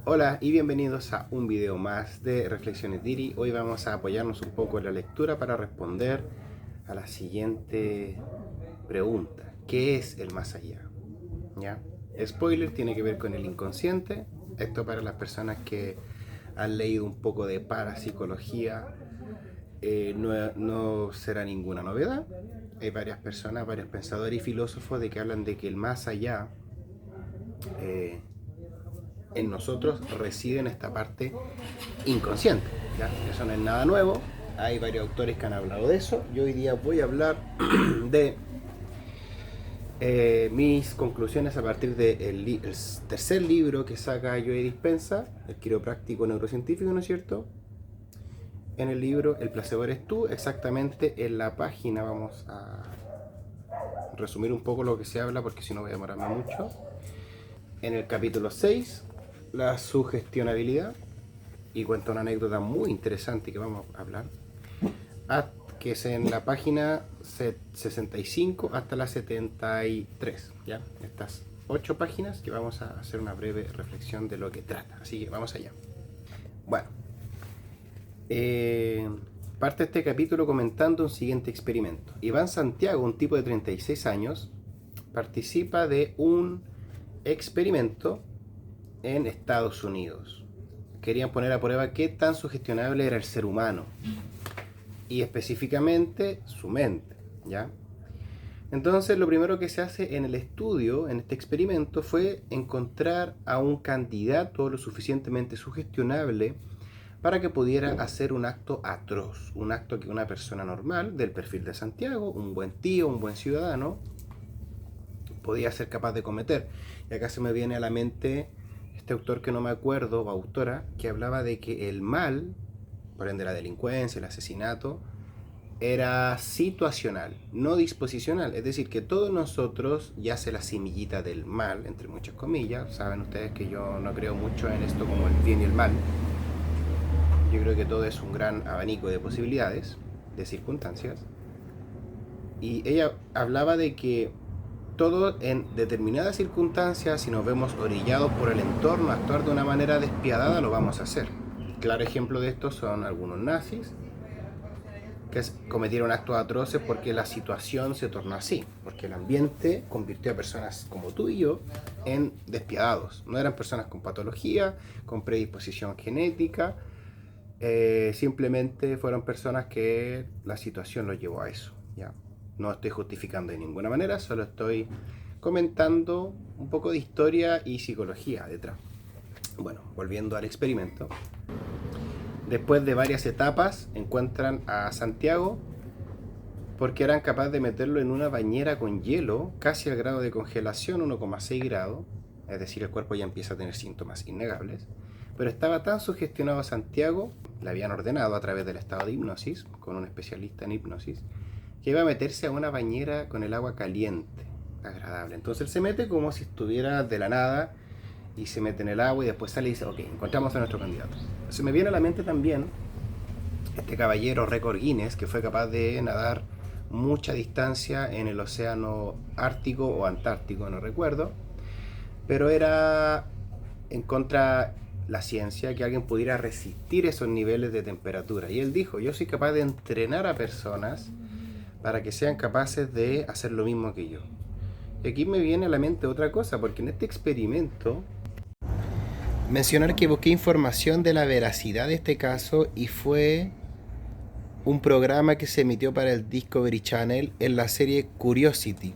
Hola y bienvenidos a un video más de Reflexiones Diri. Hoy vamos a apoyarnos un poco en la lectura para responder a la siguiente pregunta. ¿Qué es el más allá? ¿Ya? Spoiler, tiene que ver con el inconsciente. Esto para las personas que han leído un poco de parapsicología no será ninguna novedad. Hay varias personas, varios pensadores y filósofos de que hablan de que el más allá eh, en nosotros reside en esta parte inconsciente. ¿Ya? Eso no es nada nuevo, hay varios autores que han hablado de eso. Yo hoy día voy a hablar de mis conclusiones a partir del tercer libro que saca Joe Dispenza, el quiropráctico neurocientífico, ¿no es cierto? En el libro El placebo eres tú, exactamente en la página, vamos a resumir un poco lo que se habla porque si no voy a demorarme mucho. En el capítulo 6, la sugestionabilidad, y cuenta una anécdota muy interesante que vamos a hablar, que es en la página 65 hasta la 73, ¿ya? Estas 8 páginas que vamos a hacer una breve reflexión de lo que trata, así que vamos allá. Bueno, parte este capítulo comentando un siguiente experimento. Iván Santiago, un tipo de 36 años, participa de un experimento en Estados Unidos. Querían poner a prueba qué tan sugestionable era el ser humano y específicamente su mente, ¿ya? Entonces lo primero que se hace en el estudio, en este experimento, fue encontrar a un candidato lo suficientemente sugestionable para que pudiera hacer un acto atroz, un acto que una persona normal, del perfil de Santiago, un buen tío, un buen ciudadano, podía ser capaz de cometer. Y acá se me viene a la mente este autor que no me acuerdo, o autora, que hablaba de que el mal, por ende la delincuencia, el asesinato, era situacional, no disposicional. Es decir, que todos nosotros, ya sea la semillita del mal, entre muchas comillas, saben ustedes que yo no creo mucho en esto como el bien y el mal. Yo creo que todo es un gran abanico de posibilidades, de circunstancias. Y ella hablaba de que todo en determinadas circunstancias, si nos vemos orillados por el entorno a actuar de una manera despiadada, lo vamos a hacer. Claro ejemplo de esto son algunos nazis que cometieron actos atroces porque la situación se tornó así, porque el ambiente convirtió a personas como tú y yo en despiadados. No eran personas con patología, con predisposición genética, simplemente fueron personas que la situación los llevó a eso. ¿Ya? No estoy justificando de ninguna manera, solo estoy comentando un poco de historia y psicología detrás. Bueno, volviendo al experimento. Después de varias etapas, encuentran a Santiago porque eran capaces de meterlo en una bañera con hielo, casi al grado de congelación, 1,6 grados, es decir, el cuerpo ya empieza a tener síntomas innegables, pero estaba tan sugestionado Santiago, le habían ordenado a través del estado de hipnosis, con un especialista en hipnosis, que iba a meterse a una bañera con el agua caliente, agradable. Entonces él se mete como si estuviera de la nada y se mete en el agua y después sale y dice, ok, encontramos a nuestro candidato. Se me viene a la mente también este caballero récord Guinness que fue capaz de nadar mucha distancia en el océano Ártico o Antártico, no recuerdo, pero era en contra la ciencia que alguien pudiera resistir esos niveles de temperatura. Y él dijo, yo soy capaz de entrenar a personas para que sean capaces de hacer lo mismo que yo. Y aquí me viene a la mente otra cosa, porque en este experimento mencionar que busqué información de la veracidad de este caso y fue un programa que se emitió para el Discovery Channel en la serie Curiosity.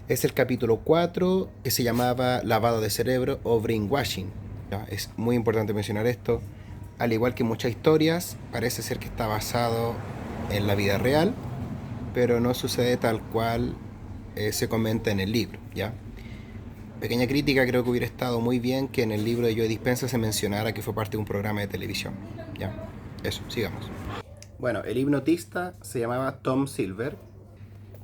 Es el capítulo 4 que se llamaba Lavado de Cerebro o Brainwashing. Es muy importante mencionar esto. Al igual que muchas historias, parece ser que está basado en la vida real, pero no sucede tal cual se comenta en el libro, ¿ya? Pequeña crítica, creo que hubiera estado muy bien que en el libro de Joe Dispenza se mencionara que fue parte de un programa de televisión, ¿ya? Eso, sigamos. Bueno, el hipnotista se llamaba Tom Silver.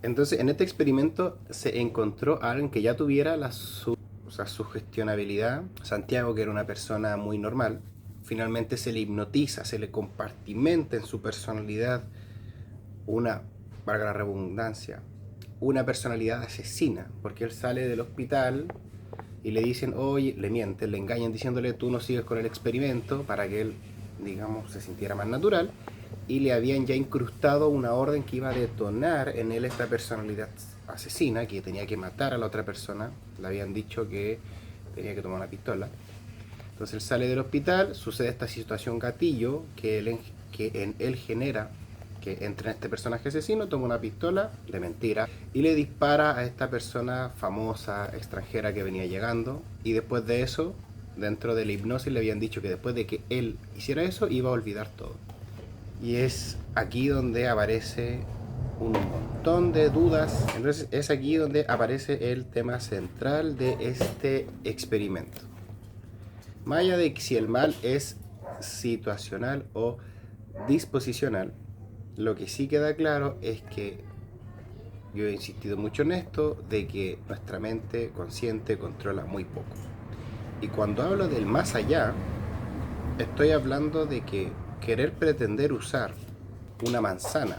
Entonces, en este experimento se encontró a alguien que ya tuviera sugestionabilidad. Santiago, que era una persona muy normal, finalmente se le hipnotiza, se le compartimenta en su personalidad una, valga la redundancia, una personalidad asesina, porque él sale del hospital y le dicen, oye, le mienten, le engañan diciéndole tú no sigues con el experimento para que él, digamos, se sintiera más natural, y le habían ya incrustado una orden que iba a detonar en él esta personalidad asesina, que tenía que matar a la otra persona. Le habían dicho que tenía que tomar una pistola. Entonces él sale del hospital, sucede esta situación gatillo que en él genera que entra en este personaje asesino, toma una pistola de mentira y le dispara a esta persona famosa, extranjera que venía llegando, y después de eso, dentro de la hipnosis le habían dicho que después de que él hiciera eso iba a olvidar todo. Y es aquí donde aparece un montón de dudas. Entonces es aquí donde aparece el tema central de este experimento. Más allá de si el mal es situacional o disposicional, lo que sí queda claro es que yo he insistido mucho en esto, de que nuestra mente consciente controla muy poco. Y cuando hablo del más allá, estoy hablando de que querer pretender usar una manzana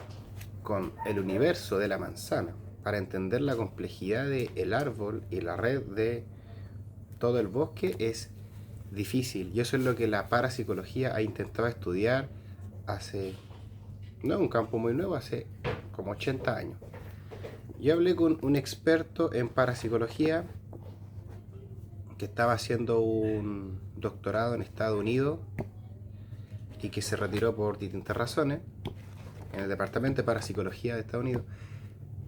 con el universo de la manzana para entender la complejidad del árbol y la red de todo el bosque es difícil. Y eso es lo que la parapsicología ha intentado estudiar hace, no es un campo muy nuevo, hace como 80 años. Yo hablé con un experto en parapsicología que estaba haciendo un doctorado en Estados Unidos y que se retiró por distintas razones en el departamento de parapsicología de Estados Unidos.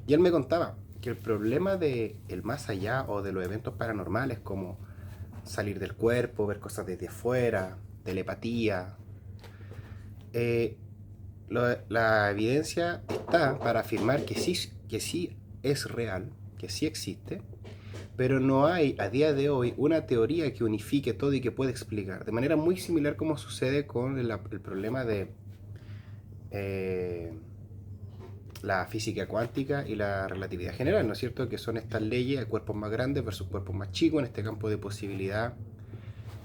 Y él me contaba que el problema de el más allá o de los eventos paranormales como salir del cuerpo, ver cosas desde afuera, telepatía, eh, la evidencia está para afirmar que sí es real, que sí existe, pero no hay a día de hoy una teoría que unifique todo y que pueda explicar. De manera muy similar como sucede con el problema de eh, la física cuántica y la relatividad general, ¿no es cierto? Que son estas leyes de cuerpos más grandes versus cuerpos más chicos en este campo de posibilidad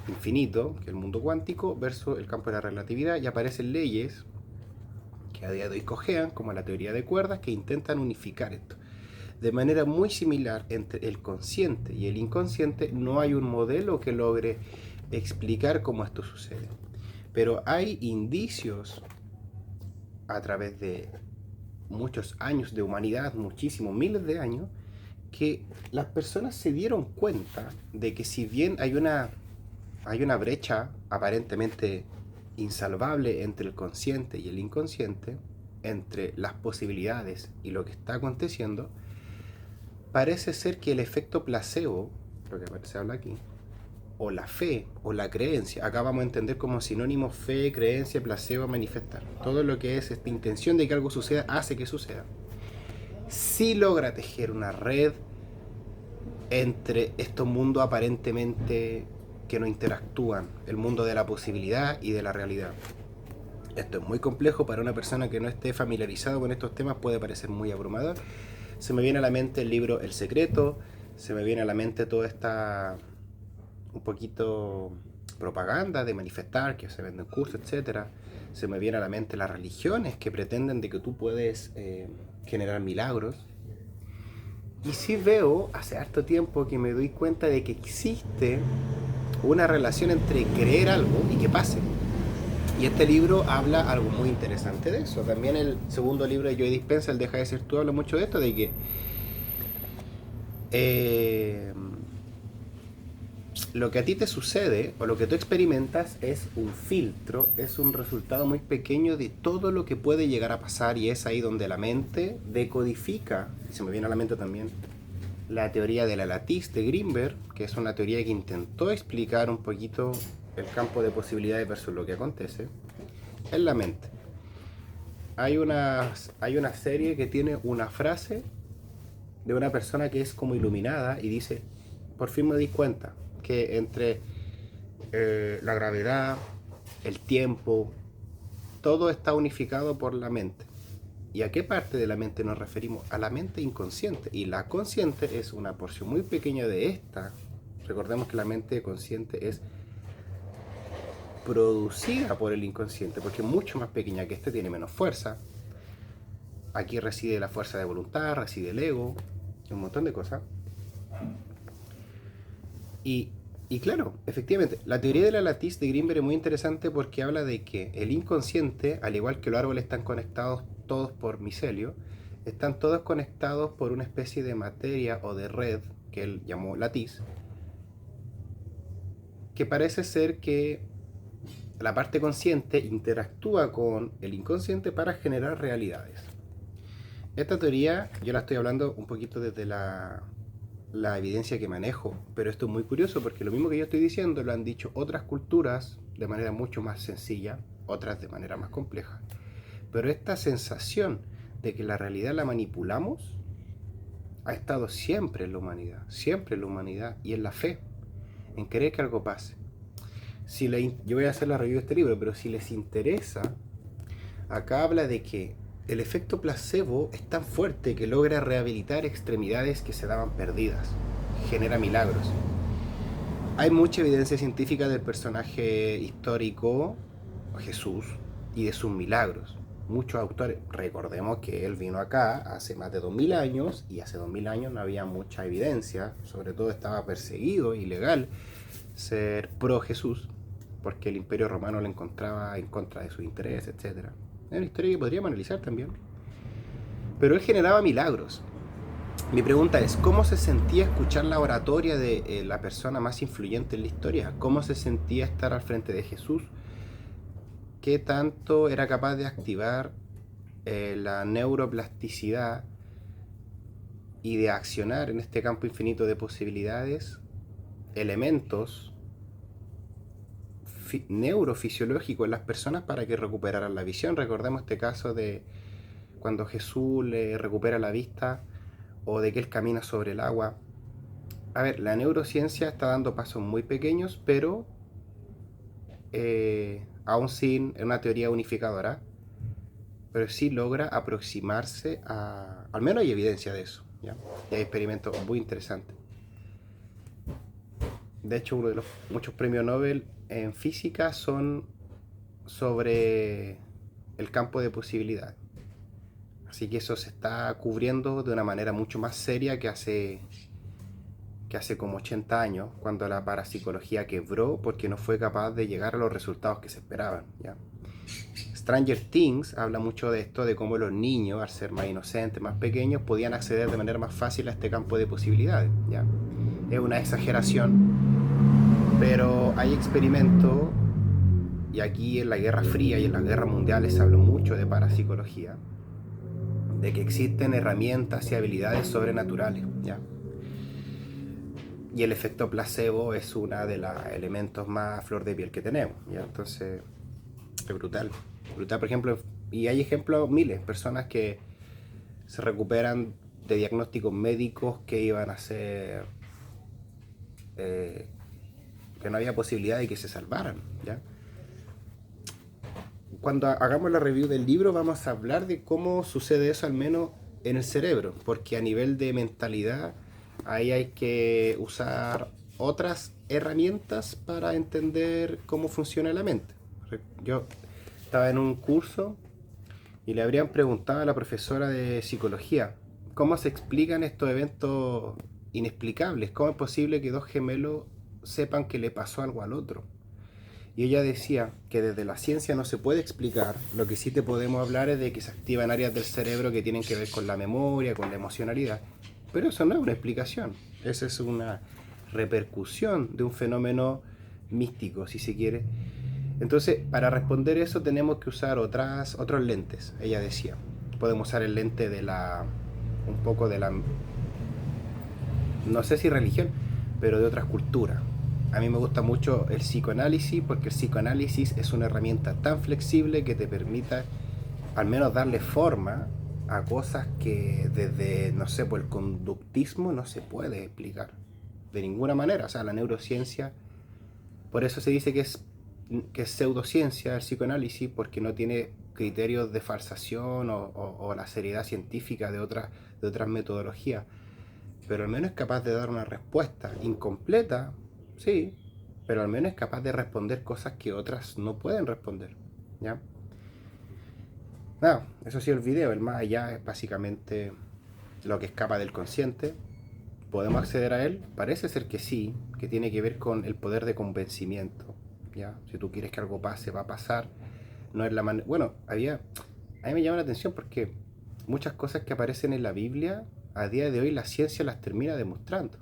infinito, que es el mundo cuántico, versus el campo de la relatividad, y aparecen leyes que a día de hoy cojean, como la teoría de cuerdas, que intentan unificar esto. De manera muy similar entre el consciente y el inconsciente, no hay un modelo que logre explicar cómo esto sucede. Pero hay indicios a través de muchos años de humanidad, muchísimos, miles de años, que las personas se dieron cuenta de que si bien hay una brecha aparentemente insalvable entre el consciente y el inconsciente, entre las posibilidades y lo que está aconteciendo, parece ser que el efecto placebo, lo que se habla aquí, o la fe, o la creencia, acá vamos a entender como sinónimo fe, creencia, placebo, manifestar. Todo lo que es esta intención de que algo suceda hace que suceda. Sí logra tejer una red entre estos mundos aparentemente que no interactúan, el mundo de la posibilidad y de la realidad. Esto es muy complejo para una persona que no esté familiarizado con estos temas, puede parecer muy abrumador. Se me viene a la mente el libro El Secreto, se me viene a la mente toda esta un poquito propaganda de manifestar, que se venden cursos, etcétera. Se me viene a la mente las religiones que pretenden de que tú puedes generar milagros. Y sí veo hace harto tiempo que me doy cuenta de que existe una relación entre creer algo y que pase. Y este libro habla algo muy interesante de eso. También el segundo libro de Joe Dispenza, El Deja de Ser Tú, habla mucho de esto, de que lo que a ti te sucede o lo que tú experimentas es un filtro, es un resultado muy pequeño de todo lo que puede llegar a pasar, y es ahí donde la mente decodifica. Y se me viene a la mente también la teoría de la latiz de Greenberg, que es una teoría que intentó explicar un poquito el campo de posibilidades versus lo que acontece en la mente. Hay una serie que tiene una frase de una persona que es como iluminada y dice, por fin me di cuenta que entre la gravedad, el tiempo, todo está unificado por la mente. ¿Y a qué parte de la mente nos referimos? A la mente inconsciente. Y la consciente es una porción muy pequeña de esta. Recordemos que la mente consciente es producida por el inconsciente, porque es mucho más pequeña que este, tiene menos fuerza. Aquí reside la fuerza de voluntad, reside el ego, un montón de cosas. Y, y claro, efectivamente, la teoría de la latiz de Greenberg es muy interesante porque habla de que el inconsciente, al igual que los árboles están conectados todos por micelio, están todos conectados por una especie de materia o de red que él llamó latiz, que parece ser que la parte consciente interactúa con el inconsciente para generar realidades. Esta teoría yo la estoy hablando un poquito desde la evidencia que manejo, pero esto es muy curioso porque lo mismo que yo estoy diciendo lo han dicho otras culturas de manera mucho más sencilla, otras de manera más compleja. Pero esta sensación de que la realidad la manipulamos ha estado siempre en la humanidad y en la fe, en querer que algo pase. Yo voy a hacer la review de este libro, pero si les interesa, acá habla de que el efecto placebo es tan fuerte que logra rehabilitar extremidades que se daban perdidas, genera milagros. Hay mucha evidencia científica del personaje histórico Jesús y de sus milagros. Muchos autores, recordemos que él vino acá hace más de 2000 años y hace 2000 años no había mucha evidencia, sobre todo estaba perseguido, ilegal ser pro Jesús, porque el Imperio Romano le encontraba en contra de sus intereses, etc. Es una historia que podríamos analizar también. Pero él generaba milagros. Mi pregunta es, ¿cómo se sentía escuchar la oratoria de la persona más influyente en la historia? ¿Cómo se sentía estar al frente de Jesús? ¿Qué tanto era capaz de activar la neuroplasticidad y de accionar en este campo infinito de posibilidades elementos neurofisiológicos en las personas para que recuperaran la visión? Recordemos este caso de cuando Jesús le recupera la vista o de que él camina sobre el agua. A ver, la neurociencia está dando pasos muy pequeños, pero aún sin una teoría unificadora, pero sí logra aproximarse a... Al menos hay evidencia de eso, ¿ya? Y hay experimentos muy interesantes. De hecho, uno de los muchos premios Nobel en física son sobre el campo de posibilidades. Así que eso se está cubriendo de una manera mucho más seria que hace como 80 años, cuando la parapsicología quebró porque no fue capaz de llegar a los resultados que se esperaban, ¿ya? Stranger Things habla mucho de esto, de cómo los niños, al ser más inocentes, más pequeños, podían acceder de manera más fácil a este campo de posibilidades, ¿ya? Es una exageración, pero hay experimentos, y aquí en la Guerra Fría y en las guerras mundiales se habló mucho de parapsicología, de que existen herramientas y habilidades sobrenaturales, ¿ya? Y el efecto placebo es uno de los elementos más a flor de piel que tenemos, ¿ya? Entonces, es brutal. Brutal, por ejemplo, y hay ejemplos miles, personas que se recuperan de diagnósticos médicos que iban a ser... que no había posibilidad de que se salvaran, ¿ya? Cuando hagamos la review del libro vamos a hablar de cómo sucede eso, al menos en el cerebro, porque a nivel de mentalidad ahí hay que usar otras herramientas para entender cómo funciona la mente. Yo estaba en un curso y le habrían preguntado a la profesora de psicología cómo se explican estos eventos inexplicables, cómo es posible que dos gemelos sepan que le pasó algo al otro. Y ella decía que desde la ciencia no se puede explicar, lo que sí te podemos hablar es de que se activan áreas del cerebro que tienen que ver con la memoria, con la emocionalidad. Pero eso no es una explicación, esa es una repercusión de un fenómeno místico, si se quiere. Entonces, para responder eso tenemos que usar otros lentes, ella decía. Podemos usar el lente de un poco de la, no sé si religión, pero de otras culturas. A mí me gusta mucho el psicoanálisis porque el psicoanálisis es una herramienta tan flexible que te permita al menos darle forma a cosas que desde, no sé, por el conductismo no se puede explicar de ninguna manera. O sea, la neurociencia, por eso se dice que es pseudociencia el psicoanálisis, porque no tiene criterios de falsación o la seriedad científica de otras metodologías, pero al menos es capaz de dar una respuesta incompleta, sí, pero al menos es capaz de responder cosas que otras no pueden responder, ¿ya? Nada, eso ha sido el video. El más allá es básicamente lo que escapa del consciente, ¿Podemos acceder a él? Parece ser que sí, que tiene que ver con el poder de convencimiento. ¿Ya? Si tú quieres que algo pase, va a pasar. No es la manera. Bueno, a mí me llama la atención porque muchas cosas que aparecen en la Biblia, a día de hoy la ciencia las termina demostrando.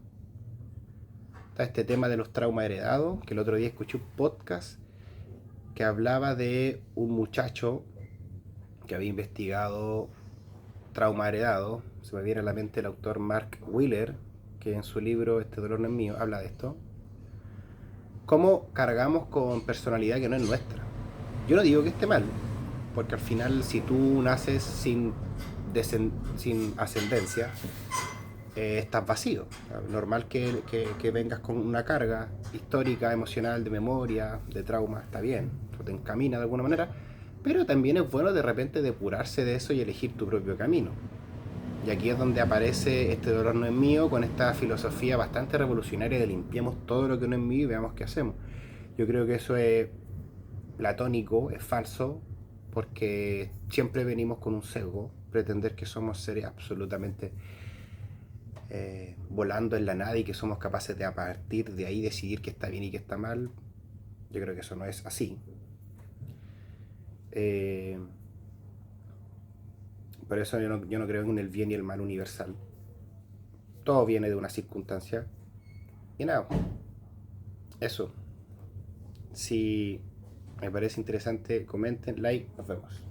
Está este tema de los traumas heredados, que el otro día escuché un podcast que hablaba de un muchacho que había investigado trauma heredado. Se me viene a la mente el autor Mark Wheeler, que en su libro Este dolor no es mío habla de esto. Cómo cargamos con personalidad que no es nuestra. Yo no digo que esté mal, porque al final si tú naces sin ascendencia, estás vacío. Normal que vengas con una carga histórica, emocional, de memoria, de trauma, está bien, eso te encamina de alguna manera, pero también es bueno de repente depurarse de eso y elegir tu propio camino. Y aquí es donde aparece Este dolor no es mío, con esta filosofía bastante revolucionaria de limpiemos todo lo que no es mío y veamos qué hacemos. Yo creo que eso es platónico, es falso, porque siempre venimos con un sesgo, pretender que somos seres absolutamente volando en la nada y que somos capaces de a partir de ahí decidir qué está bien y qué está mal. Yo creo que eso no es así. Eh, por eso yo no creo en el bien y el mal universal. Todo viene de una circunstancia. Y nada, eso. Si me parece interesante, comenten, like, nos vemos.